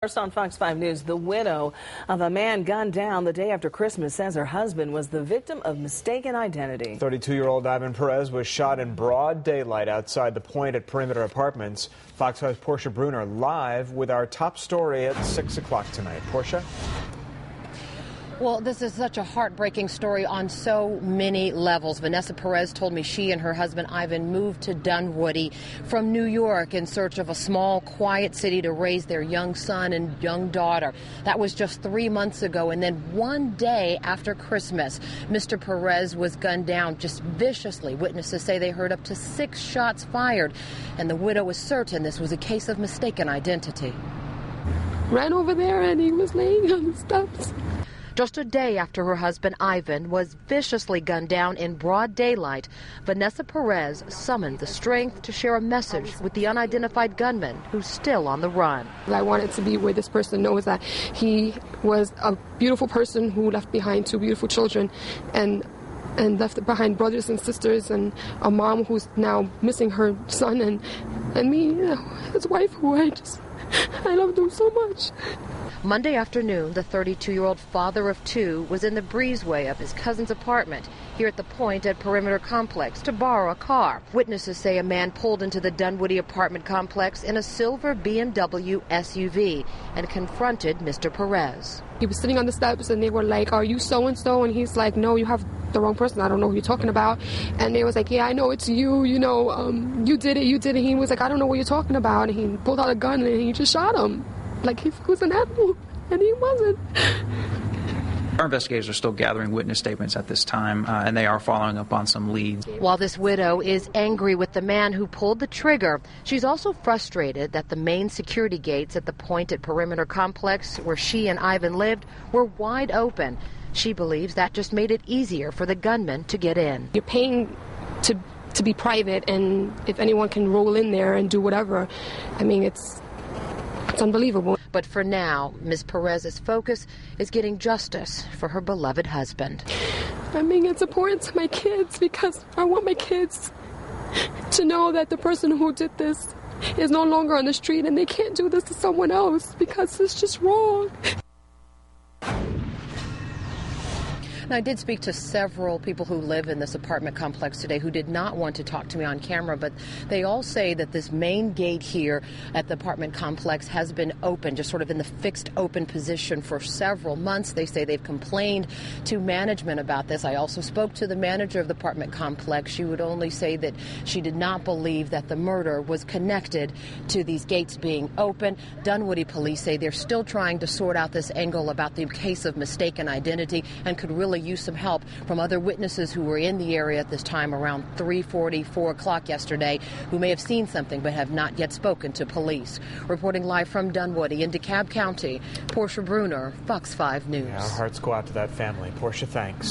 First on Fox 5 News, the widow of a man gunned down the day after Christmas says her husband was the victim of mistaken identity. 32-year-old Ivan Perez was shot in broad daylight outside the Pointe at Perimeter Apartments. Fox 5's Portia Bruner live with our top story at 6 o'clock tonight. Portia? Well, this is such a heartbreaking story on so many levels. Vanessa Perez told me she and her husband Ivan moved to Dunwoody from New York in search of a small, quiet city to raise their young son and young daughter. That was just 3 months ago. And then one day after Christmas, Mr. Perez was gunned down just viciously. Witnesses say they heard up to 6 shots fired. And the widow is certain this was a case of mistaken identity. Ran over there and he was laying on the steps. Just a day after her husband Ivan was viciously gunned down in broad daylight, Vanessa Perez summoned the strength to share a message with the unidentified gunman who's still on the run. I wanted to be where this person knows that he was a beautiful person who left behind 2 beautiful children and left behind brothers and sisters and a mom who's now missing her son and me, his wife, who I loved him so much. Monday afternoon, the 32-year-old father of 2 was in the breezeway of his cousin's apartment here at the Pointe at Perimeter Complex to borrow a car. Witnesses say a man pulled into the Dunwoody apartment complex in a silver BMW SUV and confronted Mr. Perez. He was sitting on the steps and they were like, "Are you so-and-so?" And he's like, "No, you have the wrong person. I don't know who you're talking about." And they was like, "Yeah, I know it's you. You did it. He was like, "I don't know what you're talking about." And he pulled out a gun and he just shot him. Like he was an animal, and he wasn't. Our investigators are still gathering witness statements at this time, and they are following up on some leads. While this widow is angry with the man who pulled the trigger, she's also frustrated that the main security gates at the Pointe at Perimeter Complex, where she and Ivan lived, were wide open. She believes that just made it easier for the gunman to get in. You're paying to be private, and if anyone can roll in there and do whatever, I mean, it's unbelievable. But for now, Ms. Perez's focus is getting justice for her beloved husband. I mean, it's important to my kids because I want my kids to know that the person who did this is no longer on the street and they can't do this to someone else because it's just wrong. Now, I did speak to several people who live in this apartment complex today who did not want to talk to me on camera, but they all say that this main gate here at the apartment complex has been open, just sort of in the fixed open position for several months. They say they've complained to management about this. I also spoke to the manager of the apartment complex. She would only say that she did not believe that the murder was connected to these gates being open. Dunwoody police say they're still trying to sort out this angle about the case of mistaken identity and could really use some help from other witnesses who were in the area at this time around 3:40, 4 o'clock yesterday, who may have seen something but have not yet spoken to police. Reporting live from Dunwoody in DeKalb County, Portia Bruner, Fox 5 News. Yeah, our hearts go out to that family. Portia, thanks.